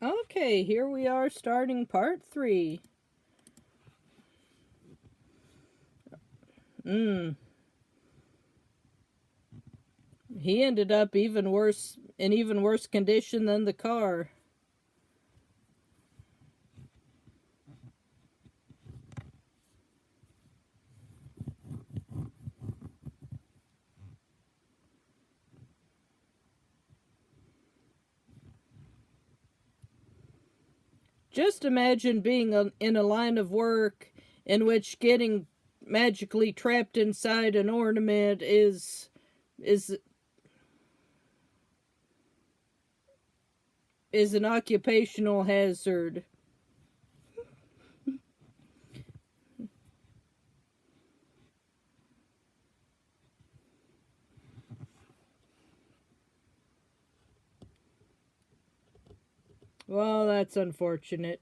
Okay, here we are starting part 3. He ended up even worse, in even worse condition than the car. Just imagine being in a line of work in which getting magically trapped inside an ornament is is an occupational hazard. Well, that's unfortunate.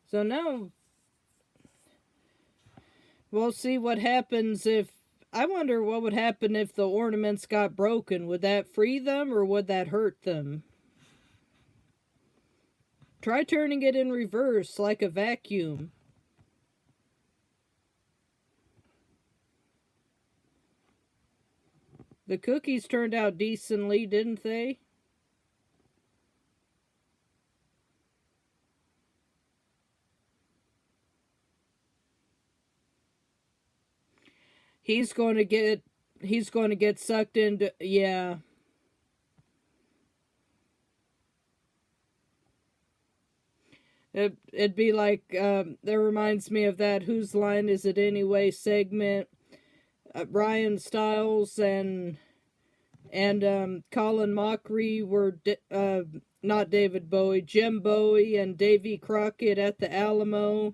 So now we'll see what happens if. I wonder what would happen if the ornaments got broken. Would that free them or would that hurt them? Try turning it in reverse like a vacuum. The cookies turned out decently, didn't they? He's going to get sucked into, yeah. It'd be like that reminds me of that "Whose Line Is It Anyway" segment. Ryan Stiles and Colin Mockery were not David Bowie, Jim Bowie and Davy Crockett at the Alamo.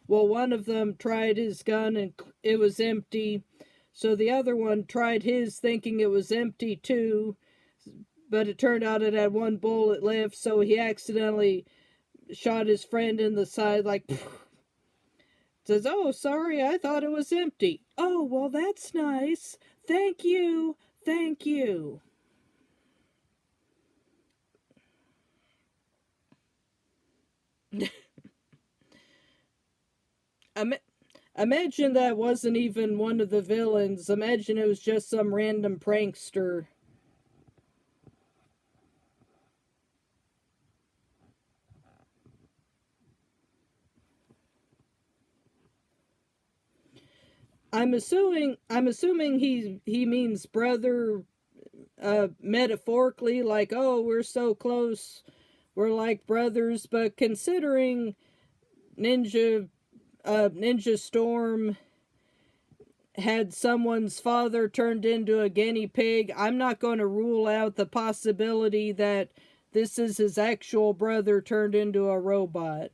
Well, one of them tried his gun and it was empty, so the other one tried his thinking it was empty too, but it turned out it had one bullet left, so he accidentally shot his friend in the side like says, "Oh, sorry, I thought it was empty." "Oh, well, that's nice. Thank you. Thank you." Imagine that wasn't even one of the villains. Imagine it was just some random prankster. I'm assuming he means brother metaphorically, like, oh, we're so close, we're like brothers, but considering Ninja Ninja Storm had someone's father turned into a guinea pig, I'm not going to rule out the possibility that this is his actual brother turned into a robot.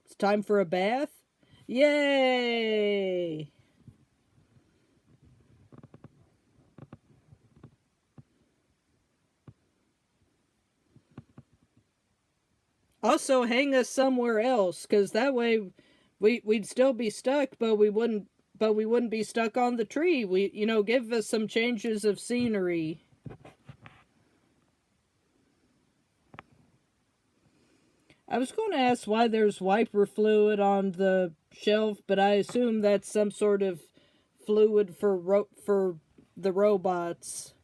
It's time for a bath. Yay! Also, hang us somewhere else, because that way we'd still be stuck, but we wouldn't be stuck on the tree. Give us some changes of scenery. I was going to ask why there's wiper fluid on the shelf, but I assume that's some sort of fluid for the robots,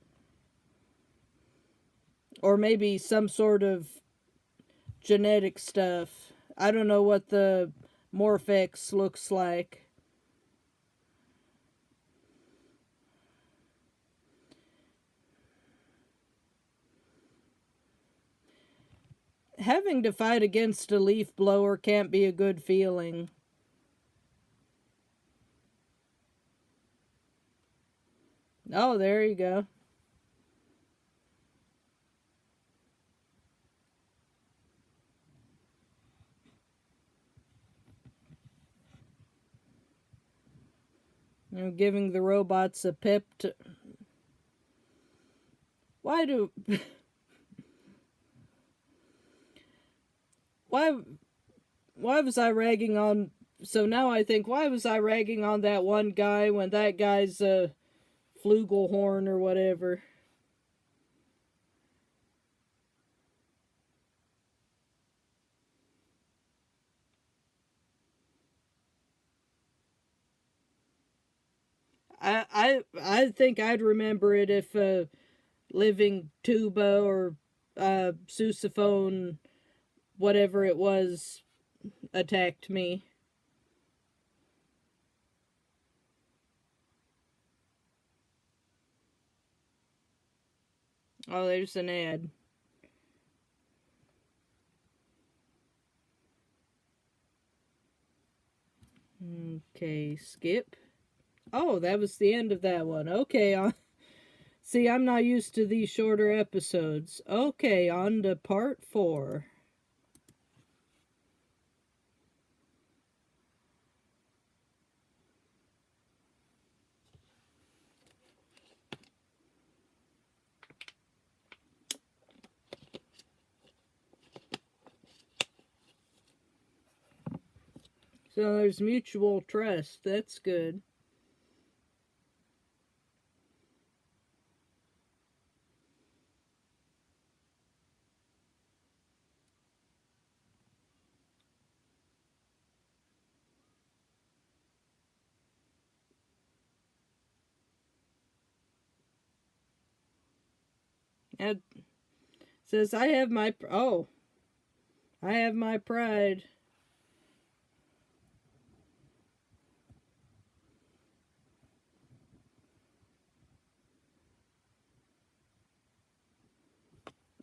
or maybe some sort of genetic stuff. I don't know what the Morphex looks like. Having to fight against a leaf blower can't be a good feeling. Oh, there you go. Giving the robots a pep. Why do... why... Why was I ragging on... So now I think, why was I ragging on that one guy when that guy's a flugelhorn or whatever? I think I'd remember it if living tuba or sousaphone, whatever it was, attacked me. Oh, there's an ad. Okay, skip. Oh, that was the end of that one. Okay, see, I'm not used to these shorter episodes. Okay, on to part 4. So there's mutual trust. That's good. It says I have my I have my pride.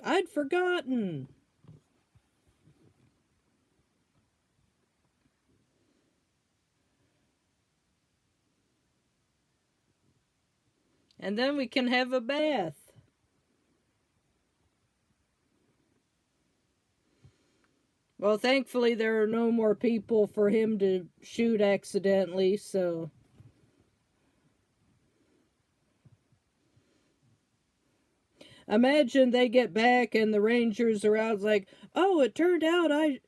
I'd forgotten. And then we can have a bath. Well, thankfully there are no more people for him to shoot accidentally, so... Imagine they get back and the Rangers are out like, oh, it turned out I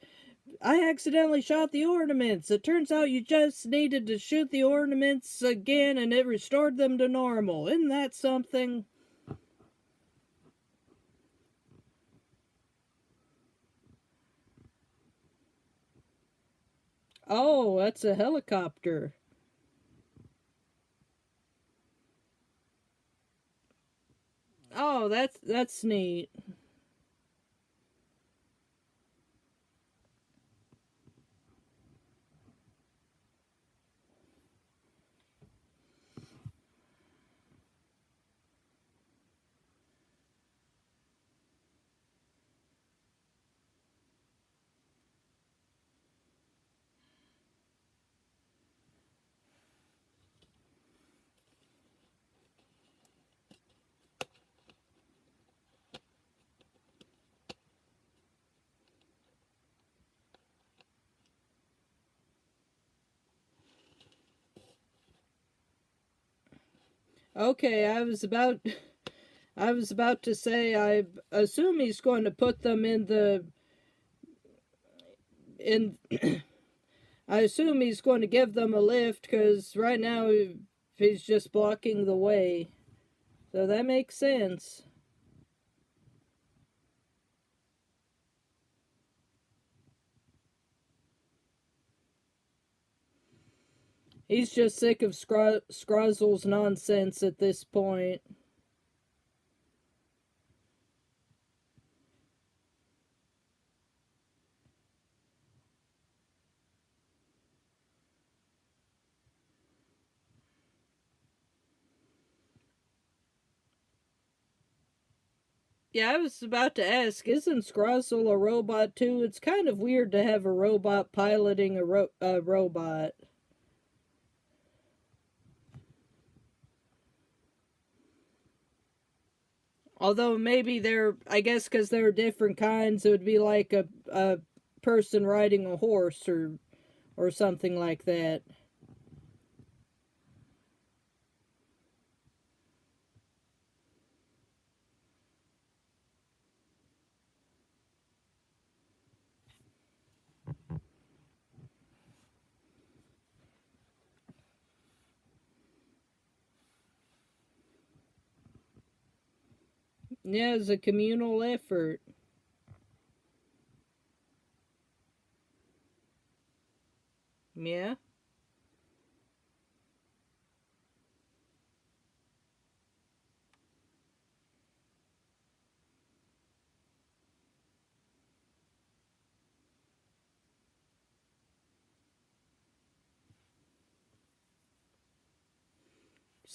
accidentally shot the ornaments. It turns out you just needed to shoot the ornaments again and it restored them to normal. Isn't that something? Oh, that's a helicopter. Oh, that's neat. Okay, I was about to say I assume he's going to put them in I assume he's going to give them a lift cuz right now he's just blocking the way. So that makes sense. He's just sick of Scrozzle's nonsense at this point. Yeah, I was about to ask, isn't Scrozzle a robot too? It's kind of weird to have a robot piloting a robot. Although maybe I guess because there are different kinds, it would be like a person riding a horse or something like that. Yeah, it's a communal effort. Yeah.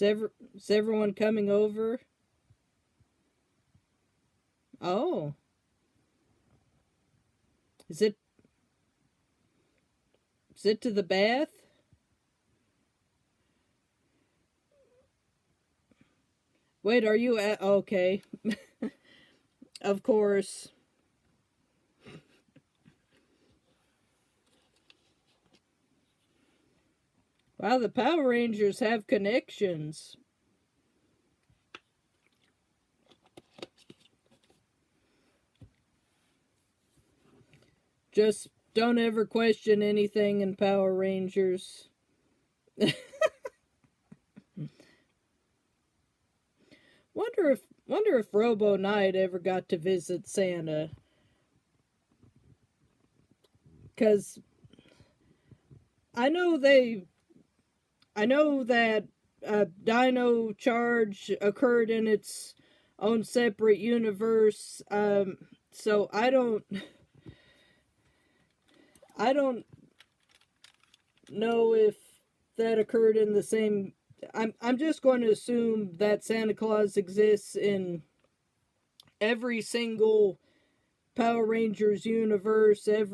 Is everyone coming over? Oh. Is it is it to the bath? Wait, are you at okay. Of course. Wow, the Power Rangers have connections. Just don't ever question anything in Power Rangers. Wonder if Robo Knight ever got to visit Santa. Cause I know they I know that Dino Charge occurred in its own separate universe. So I don't know if that occurred in the same. I'm just going to assume that Santa Claus exists in every single Power Rangers universe. There's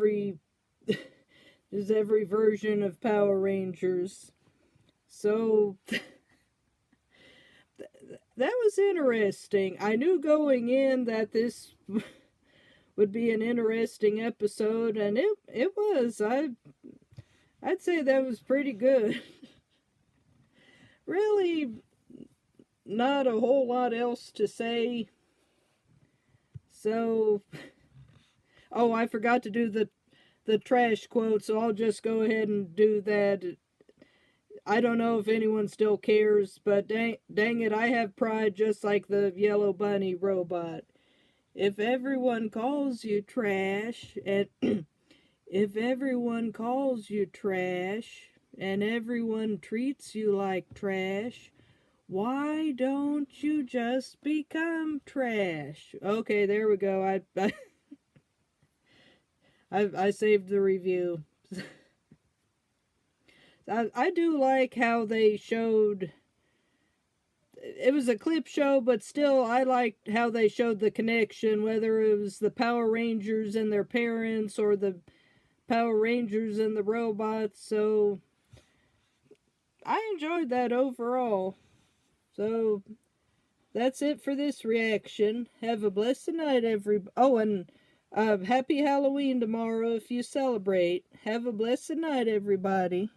every version of Power Rangers. So that was interesting. I knew going in that this would be an interesting episode, and it was. I'd say that was pretty good. Really, not a whole lot else to say. So, oh, I forgot to do the trash quote, so I'll just go ahead and do that. I don't know if anyone still cares, but dang it, I have pride just like the Yellow Bunny robot. If everyone calls you trash, and if everyone calls you trash, and everyone treats you like trash, why don't you just become trash? Okay, there we go. I saved the review. I do like how they showed. It was a clip show, but still, I liked how they showed the connection, whether it was the Power Rangers and their parents or the Power Rangers and the robots. So I enjoyed that overall. So that's it for this reaction. Have a blessed night, everybody. Oh, and happy Halloween tomorrow if you celebrate. Have a blessed night, everybody.